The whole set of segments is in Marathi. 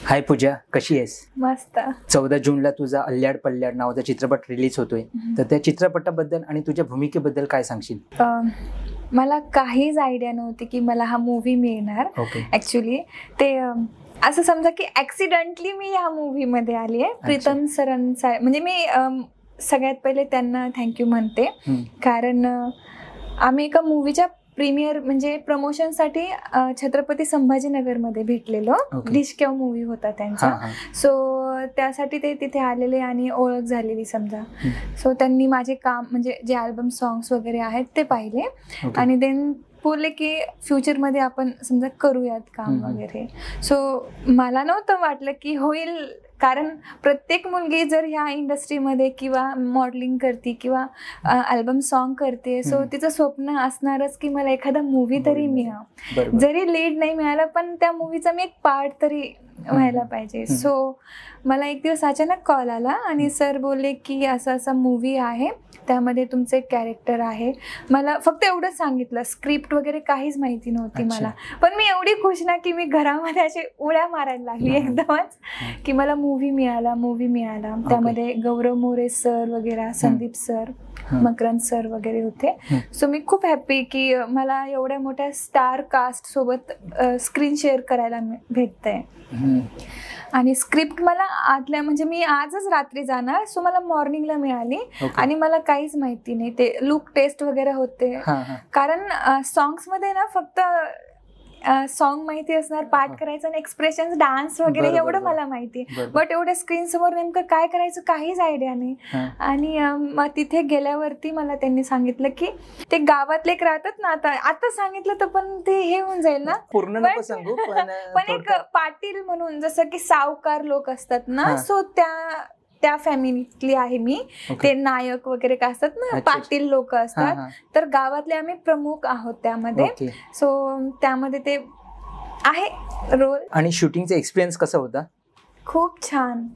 हाय पूजा, कशी आहेस? मस्त. 14 जूनला तुझा अल्ल्याड पल्ल्याड नावाचा चित्रपट रिलीज होतोय, तर त्या चित्रपटाबद्दल आणि तुझ्या भूमिकेबद्दल काय सांगशील? मला काहीच आयडिया नव्हती की मला हा मूवी मिळणार. ऍक्च्युली ते असं समजा की ऍक्सिडेंटली मी या मूवी मध्ये आली आहे. प्रीतम सरांचा म्हणजे मी सगळ्यात पहिले त्यांना थँक्यू म्हणते, कारण आम्ही एका मूवीच्या प्रीमियर म्हणजे प्रमोशनसाठी छत्रपती संभाजीनगरमध्ये भेटलेलो. डिशक्याव मूवी होता त्यांचा. सो त्यासाठी ते तिथे आलेले आणि ओळख झालेली समजा. सो त्यांनी माझे काम म्हणजे जे अल्बम सॉंग्स वगैरे आहेत ते पाहिले आणि देन बोलले की फ्युचरमध्ये आपण समजा करूयात काम वगैरे. सो मला नव्हतं वाटलं की होईल, कारण प्रत्येक मुलगी जर ह्या इंडस्ट्रीमध्ये किंवा मॉडेलिंग करते किंवा अल्बम सॉन्ग करते, सो तिचं स्वप्न असणारच की मला एखादा मूवी तरी मिळावं. जरी लीड नाही मिळालं पण त्या मूवीचा मी एक पार्ट तरी व्हायला पाहिजे. सो मला एक दिवस अचानक कॉल आला आणि सर बोलले की असं असा मूवी आहे, त्यामध्ये तुमचं एक कॅरेक्टर आहे. मला फक्त एवढंच सांगितलं, स्क्रिप्ट वगैरे काहीच माहिती नव्हती मला. पण मी एवढी खुश ना की मी घरामध्ये अशी उड्या मारायला लागली एकदमच की मला मूवी मिळाला. त्यामध्ये गौरव मोरे सर वगैरे, संदीप सर, मकरंद सर वगैरे होते. सो मी खूप हॅप्पी की मला एवढ्या मोठ्या स्टार कास्ट सोबत स्क्रीन शेअर करायला भेटतंय. आणि स्क्रिप्ट मला आदल्या म्हणजे मी आजच रात्री जाणार, सो मला मॉर्निंगला मिळाली आणि मला काहीच माहिती नाही. ते लुक टेस्ट वगैरे होते, कारण सॉंग्स मध्ये ना फक्त सॉन्ग माहिती असणार, पाठ करायचं आणि एक्सप्रेशन, डान्स वगैरे एवढं मला माहिती. बट एवढ्या स्क्रीन समोर नेमकं काय करायचं काहीच आयडिया नाही. आणि मग तिथे गेल्यावरती मला त्यांनी सांगितलं की ते गावातले एक राहतात ना, आता सांगितलं तर पण ते हे होऊन जाईल ना पूर्ण, पण एक पाटील म्हणून जसं की सावकार लोक असतात ना, सो त्या फॅमिलीतली आहे मी. ते नायक वगैरे काय असतात ना, पाटील लोक असतात, तर गावातले आम्ही प्रमुख आहोत त्यामध्ये. सो त्यामध्ये ते आहे रोल. आणि शूटिंगचा एक्सपिरियन्स कसा होता? खूप छान.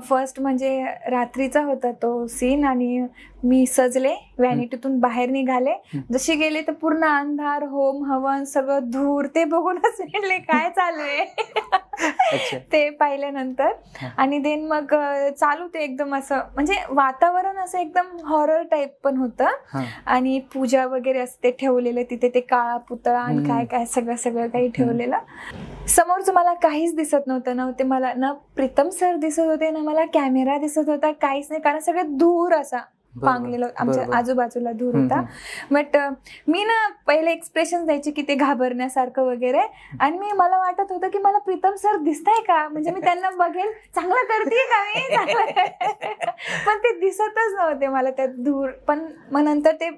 फर्स्ट म्हणजे रात्रीचा होता तो सीन आणि मी सजले, व्हॅनिटीतून बाहेर निघाले. जशी गेले तर पूर्ण अंधार, होम हवन, सगळं धूर, ते बघूनच म्हणले काय चालू आहे ते पाहिल्यानंतर. आणि देन मग चालू ते एकदम असं म्हणजे वातावरण असं एकदम हॉरर टाईप पण होतं. आणि पूजा वगैरे असते ठेवलेलं तिथे, ते काळा पुतळा आणि काय काय सगळं काही ठेवलेलं. समोरचं मला काहीच दिसत नव्हते मला ना प्रीतम सर दिसत होते ना मला कॅमेरा दिसत होता, काहीच नाही, कारण सगळं धूर असा पांगलेलं, आमच्या आजूबाजूला धूर होता. बट मी ना पहिले एक्सप्रेशन द्यायचे की ते घाबरण्यासारखं वगैरे, आणि मला वाटत होतं की मला प्रीतम सर दिसताय का, म्हणजे मी त्यांना बघेल चांगलं करते का मी, पण ते दिसतच नव्हते मला त्यात धूर. पण मग नंतर ते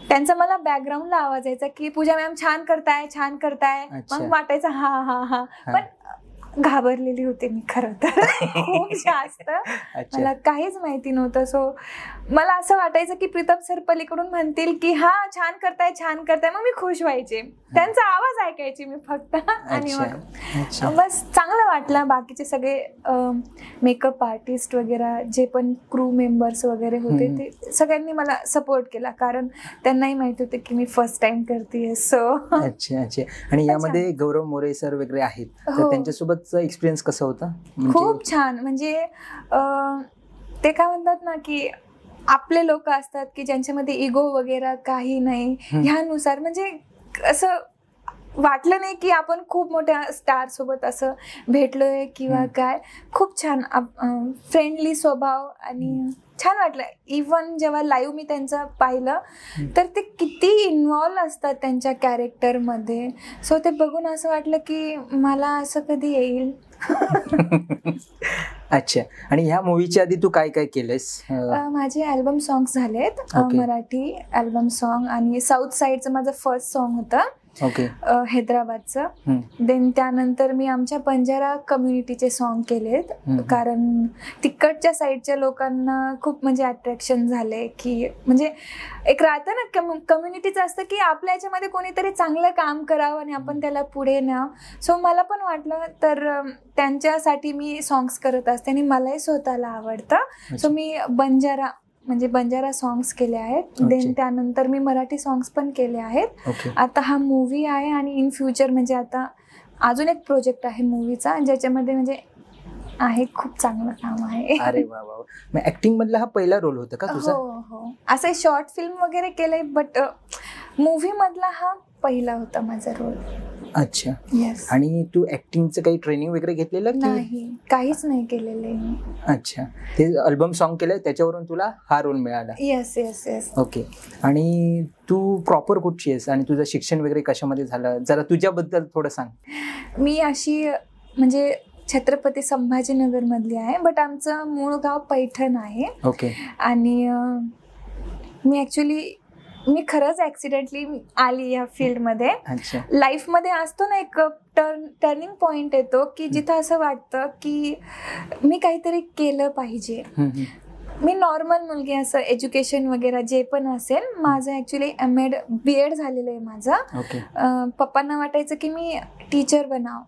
त्यांचा मला बॅकग्राऊंडला आवाज यायचा की पूजा मॅम छान करताय. मग वाटायचं हा. पण घाबरलेली होते मी खरं तर खूप जास्त. मला काहीच माहिती नव्हतं. सो मला असं वाटायचं की प्रीतम सर पलीकडून म्हणतील की हा छान करताय, मग मी खुश व्हायचे, त्यांचा आवाज ऐकायची मी फक्त. आणि मग बस चांगलं वाटलं. बाकीचे सगळे मेकअप आर्टिस्ट वगैरे, जे पण क्रू मेंबर्स वगैरे होते, ते सगळ्यांनी मला सपोर्ट केला, कारण त्यांनाही माहिती होतं की मी फर्स्ट टाइम करते. सो अच्छा. आणि यामध्ये गौरव मोरे सर वगैरे आहेत, तर त्यांच्यासोबत एक्सपिरियन्स कसा होता? खूप छान. म्हणजे ते काय म्हणतात ना की आपले लोक असतात की ज्यांच्यामध्ये इगो वगैरे काही नाही, ह्यानुसार म्हणजे असं वाटलं नाही की आपण खूप मोठ्या स्टार सोबत असं भेटलोय किंवा काय. खूप छान फ्रेंडली स्वभाव आणि छान वाटलं. इव्हन जेव्हा लाईव्ह मी त्यांचं पाहिलं तर ते किती इन्व्हॉल्व असतात त्यांच्या कॅरेक्टरमध्ये. सो ते बघून असं वाटलं की मला असं कधी येईल. अच्छा. आणि ह्या मूवीच्या आधी तू काय काय केलंस? माझे अल्बम सॉंग्स झालेत, मराठी अल्बम सॉन्ग, आणि साऊथ साईडचं माझं फर्स्ट सॉन्ग होतं हैदराबादचं. देन त्यानंतर मी आमच्या बंजारा कम्युनिटीचे सॉन्ग केलेत, कारण तिकडच्या साईडच्या लोकांना खूप म्हणजे अट्रॅक्शन झाले की म्हणजे एक राहतं ना कम्युनिटीचं असतं की आपल्या याच्यामध्ये कोणीतरी चांगलं काम करावं आणि आपण त्याला पुढे न्यावं. सो मला पण वाटलं, तर त्यांच्यासाठी मी सॉंग्स करत असते आणि मलाही स्वतःला आवडतं. सो मी बंजारा सॉंग्स केले आहेत. देन त्यानंतर मी मराठी सॉंग्स पण केले आहेत. आता हा मूवी आहे आणि इन फ्युचर म्हणजे आता अजून एक प्रोजेक्ट आहे मूवीचा ज्याच्यामध्ये म्हणजे आहे, खूप चांगलं काम आहे. अरे वा वा. मग ऍक्टिंग मधला हा पहिला रोल होता का तुझा? हो हो, असं शॉर्ट फिल्म वगैरे केलंय बट मूवी मधला हा पहिला होता माझा रोल. अच्छा. येस. आणि तू ऍक्टिंगचं काही ट्रेनिंग वगैरे घेतलेलं की? नाही, काहीच नाही केलेलं आहे. अच्छा. ते अल्बम सॉन्ग केलं त्याच्यावरून तुला हा रोल मिळाला? Yes yes yes. ओके. आणि तू प्रॉपर कुठची आहेस आणि तुझं शिक्षण वगैरे कशामध्ये झालं, जरा तुझ्याबद्दल थोडं सांग. मी अशी म्हणजे छत्रपती संभाजीनगर मधली आहे, बट आमचं मूळ गाव पैठण आहे. ओके. आणि मी खरंच ऍक्सिडेंटली आली या फील्डमध्ये. अच्छा. लाईफमध्ये असतो ना एक टर्निंग पॉइंट येतो की जिथं असं वाटतं की मी काहीतरी केलं पाहिजे. मी नॉर्मल मुलगी, असं एज्युकेशन वगैरे जे पण असेल माझं ऍक्च्युली MA BEd झालेलं आहे माझं. ओके. पप्पांना वाटायचं की मी टीचर बनाव,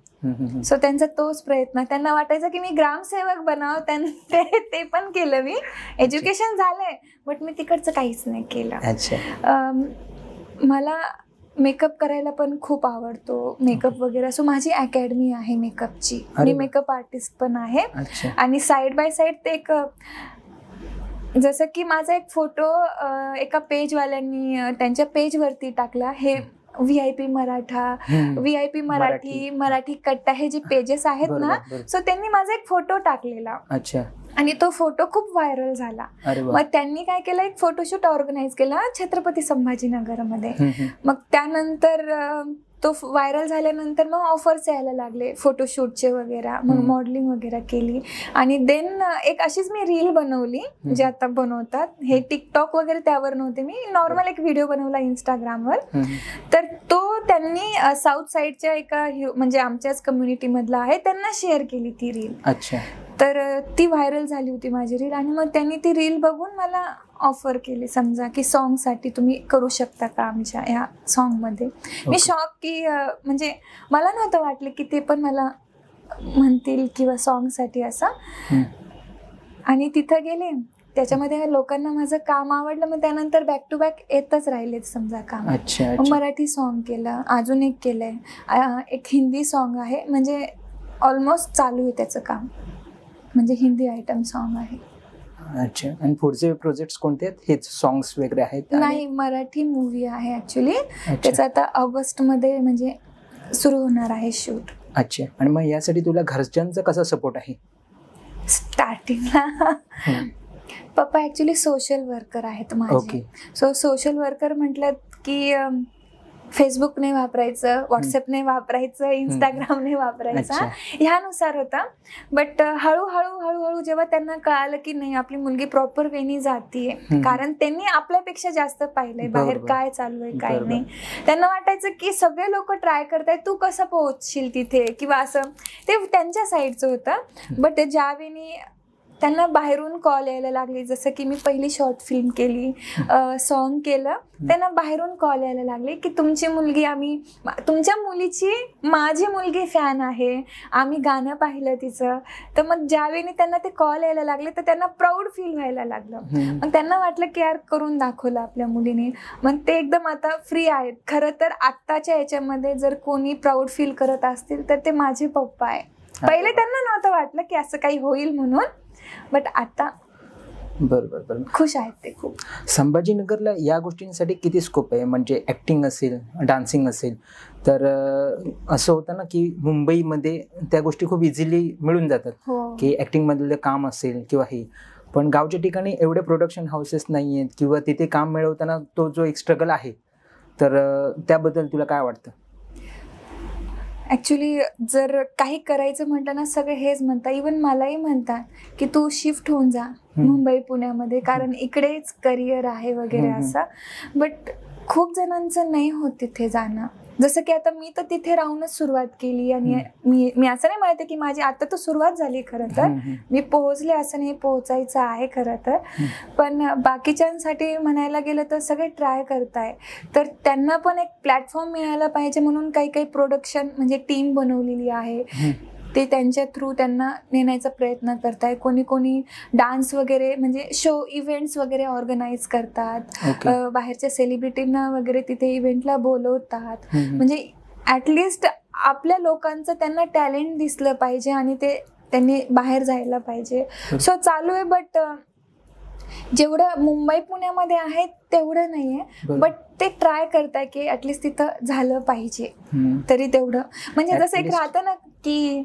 सो त्यांचा तोच प्रयत्न. त्यांना वाटायचं की मी ग्रामसेवक बनाव, ते पण केलं मी. एज्युकेशन झालंय बट मी तिकडचं काहीच नाही केलं. अच्छा. मला मेकअप करायला पण खूप आवडतो, मेकअप वगैरे. सो माझी अकॅडमी आहे मेकअपची. मी मेकअप आर्टिस्ट पण आहे. आणि साईड बाय साईड ते एक जसं की माझा एक फोटो एका पेजवाल्यांनी त्यांच्या पेजवरती टाकला. हे VIP मराठा, VIP मराठी, मराठी कट्टा, हे जे पेजेस आहेत ना, सो त्यांनी माझा एक फोटो टाकलेला. अच्छा. आणि तो फोटो खूप व्हायरल झाला. मग त्यांनी काय केलं, एक फोटोशूट ऑर्गनाईज केला छत्रपती संभाजीनगरमध्ये. मग त्यानंतर तो व्हायरल झाल्यानंतर मग ऑफर्स यायला लागले फोटोशूटचे वगैरे. मग मॉडेलिंग वगैरे केली आणि देन एक अशीच मी रील बनवली जे आता बनवतात. हे टिकटॉक वगैरे त्यावर नव्हते, मी नॉर्मल एक व्हिडिओ बनवला इंस्टाग्रामवर. तर तो त्यांनी साऊथ साईडच्या एका म्हणजे आमच्याच कम्युनिटी मधला आहे, त्यांना शेअर केली ती रील. अच्छा. तर ती व्हायरल झाली होती माझी रील. आणि मग त्यांनी ती रील बघून मला ऑफर केली, समजा की सॉन्गसाठी तुम्ही करू शकता का आमच्या ह्या सॉन्गमध्ये. मी शॉक की म्हणजे मला नव्हतं वाटलं की ते पण मला म्हणतील किंवा सॉन्गसाठी असं. आणि तिथं गेले, त्याच्यामध्ये लोकांना माझं काम आवडलं. मग त्यानंतर बॅक टू बॅक येतच राहिलेत समजा काम. मराठी सॉन्ग केलं, अजून एक केलंय, एक हिंदी सॉन्ग आहे, म्हणजे ऑलमोस्ट चालू आहे त्याचं काम, म्हणजे हिंदी आयटम सॉन्ग आहे. अच्छा. आणि पुढचे प्रोजेक्ट्स कोणते आहेत? हेच सॉंग्स वगैरे आहेत? नाही, मराठी मूवी आहे ऍक्च्युली. त्याचं आता ऑगस्टमध्ये म्हणजे सुरू होणार आहे शूट. अच्छा. आणि मग यासाठी तुला घरच्यांचा कसा सपोर्ट आहे? स्टार्टिंगला पप्पा ऍक्च्युली सोशल वर्कर आहेत माझे. सो सोशल वर्कर म्हटलं की फेसबुक नाही वापरायचं, व्हॉट्सअप नाही वापरायचं, इंस्टाग्राम नाही वापरायचा, ह्यानुसार होता. बट हळूहळू जेव्हा त्यांना कळालं की नाही आपली मुलगी प्रॉपर वेनी जातीये, कारण त्यांनी आपल्यापेक्षा जास्त पाहिलंय बाहेर काय चालू आहे काय नाही. त्यांना वाटायचं की सगळे लोक ट्राय करतायत, तू कसं पोहोचशील तिथे किंवा असं, ते त्यांच्या साईडचं होतं. बट ज्यावेळी त्यांना बाहेरून कॉल यायला लागले, जसं की मी पहिली शॉर्ट फिल्म केली, सॉन्ग केलं, त्यांना बाहेरून कॉल यायला लागले की तुमची मुलगी, आम्ही तुमच्या मुलीची माझी मुलगी फॅन आहे, आम्ही गाणं पाहिलं तिचं. तर मग ज्यावेळी त्यांना ते कॉल यायला लागले तर त्यांना प्राऊड फील व्हायला लागलं. मग त्यांना वाटलं की यार करून दाखवलं आपल्या मुलीने. मग ते एकदम आता फ्री आहेत. खरं तर आत्ताच्या याच्यामध्ये जर कोणी प्राऊड फील करत असतील तर ते माझे पप्पा आहे. पहिले त्यांना नव्हतं वाटलं की असं काही होईल म्हणून, बट आता बरोबर खुश आहेत ते खूप. संभाजीनगरला या गोष्टींसाठी किती स्कोप आहे? म्हणजे ऍक्टिंग असेल, डान्सिंग असेल, तर असं होतं ना की मुंबईमध्ये त्या गोष्टी खूप इझिली मिळून जातात की ऍक्टिंग मधलं काम असेल किंवा हे. पण गावच्या ठिकाणी एवढे प्रोडक्शन हाऊसेस नाही आहेत किंवा तिथे काम मिळवताना तो जो एक स्ट्रगल आहे, तर त्याबद्दल तुला काय वाटतं? ऍक्च्युली जर काही करायचं म्हटलं ना, सगळे हेच म्हणतात, इवन मलाही म्हणतात की तू शिफ्ट होऊन जा मुंबई पुण्यामध्ये, कारण इकडेच करिअर आहे वगैरे असं. बट खूप जणांचं नाही होत तिथे जाणं. जसं की आता मी तर तिथे राहूनच सुरुवात केली. आणि मी असं नाही म्हणते की माझी आता तर सुरुवात झाली, खरं तर मी पोहोचले असं नाही, पोहोचायचं आहे खरं तर. पण बाकीच्यांसाठी म्हणायला गेलं तर सगळे ट्राय करताय, तर त्यांना पण एक प्लॅटफॉर्म मिळायला पाहिजे म्हणून काही काही प्रोडक्शन म्हणजे टीम बनवलेली आहे, ते त्यांच्या थ्रू त्यांना नेण्याचा प्रयत्न करताय. कोणी डान्स वगैरे म्हणजे शो इव्हेंट्स वगैरे ऑर्गनाईज करतात, बाहेरच्या सेलिब्रिटींना वगैरे तिथे इव्हेंटला बोलवतात. म्हणजे ऍटलिस्ट आपल्या लोकांचं त्यांना टॅलेंट दिसलं पाहिजे आणि ते त्यांनी बाहेर जायला पाहिजे. सो चालू आहे, बट जेवढं मुंबई पुण्यामध्ये आहे तेवढं नाहीये, बट ते ट्राय करताय की ऍटलिस्ट तिथं झालं पाहिजे. तरी तेवढं म्हणजे जसं एक राहतं ना की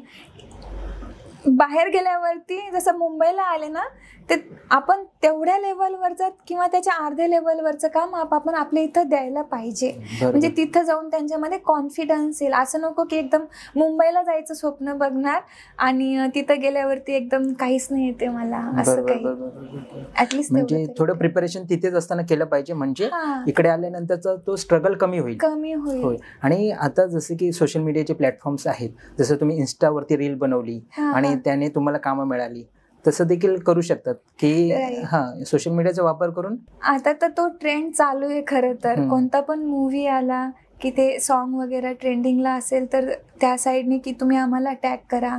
बाहेर गेल्यावरती जसं मुंबईला आले ना, ते आपण तेवढ्या लेवलवरचं किंवा त्याच्या अर्ध्या लेवलवरचं काम आपण आपल्या इथं द्यायला पाहिजे. म्हणजे तिथं जाऊन त्यांच्यामध्ये कॉन्फिडन्स येईल. असं नको की एकदम मुंबईला जायचं स्वप्न बघणार आणि तिथं गेल्यावरती एकदम काहीच नाही येते मला, असं काही. ऍटलिस्ट म्हणजे थोडं प्रिपरेशन तिथेच असताना केलं पाहिजे, म्हणजे इकडे आल्यानंतरचा तो स्ट्रगल कमी होईल. आणि आता जसं की सोशल मीडियाचे प्लॅटफॉर्म्स आहेत, जसं तुम्ही इन्स्टावरती रील बनवली आणि त्याने तुम्हाला कामं मिळाली, तसं देखील करू शकतात की सोशल मीडियाचा वापर करून. आता तर तो ट्रेंड चालू आहे खरं तर. कोणता पण मूवी आला की ते सॉन्ग वगैरे ट्रेंडिंगला असेल तर त्या साईडने की तुम्ही आम्हाला टॅग करा,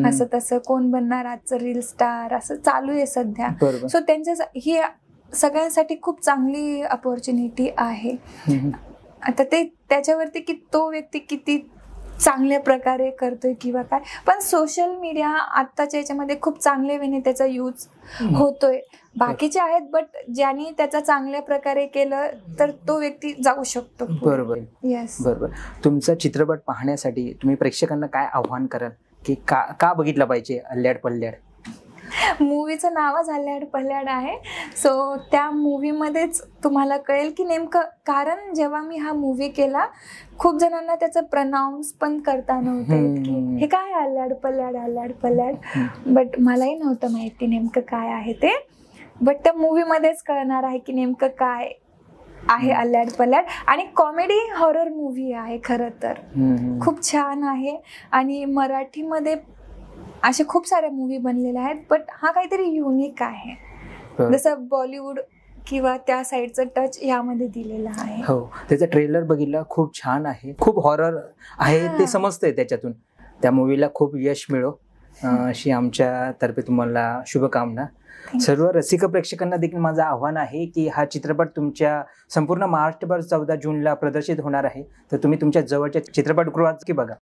असं तसं, कोण बनणार आजचं रील स्टार, असं चालू आहे सध्या. सो त्यांच्या ही सगळ्यांसाठी खूप चांगली अपॉर्च्युनिटी आहे. आता ते त्याच्यावरती की तो व्यक्ती किती चांगल्या प्रकारे करतोय किंवा काय, पण सोशल मीडिया आत्ताच्या याच्यामध्ये खूप चांगल्या वेने त्याचा यूज होतोय. बाकीचे आहेत, बट ज्यांनी त्याचा चांगल्या प्रकारे केलं तर तो व्यक्ती जाऊ शकतो. बरोबर. येस, बरोबर. तुमचा चित्रपट पाहण्यासाठी तुम्ही प्रेक्षकांना काय आव्हान कराल की का बघितलं पाहिजे अल्ल्याड पल्ल्याड? मूवीचं नावच अल्ल्याड पल्ल्याड आहे. सो त्या मूवीमध्येच तुम्हाला कळेल की नेमकं, कारण जेव्हा मी हा मूवी केला खूप जणांना त्याचं प्रनाऊन्स पण करता नव्हतं की हे काय अल्ल्याड पल्ल्याड अल्ल्याड पल्ल्याड, बट मलाही नव्हतं माहिती नेमकं काय आहे ते. बट त्या मूवीमध्येच कळणार आहे की नेमकं काय आहे अल्ल्याड पल्ल्याड. आणि कॉमेडी हॉरर मूवी आहे खरं तर, खूप छान आहे. आणि मराठीमध्ये असे खूप साऱ्या मूवी बनलेल्या आहेत, बट हा काहीतरी युनिक आहे. जसं बॉलिवूड किंवा त्या साईडचं टच यामध्ये दिलेला आहे. हो, त्याचा ट्रेलर बघितला, खूप छान आहे, खूप हॉरर आहे ते समजतंय त्याच्यातून. त्या मूवीला खूप यश मिळो अशी आमच्या तर्फे तुम्हाला शुभकामना. सर्व रसिक प्रेक्षकांना देखील माझं आव्हान आहे की हा चित्रपट तुमच्या संपूर्ण महाराष्ट्रभर 14 जूनला प्रदर्शित होणार आहे, तर तुम्ही तुमच्या जवळच्या चित्रपटगृहात की बघा.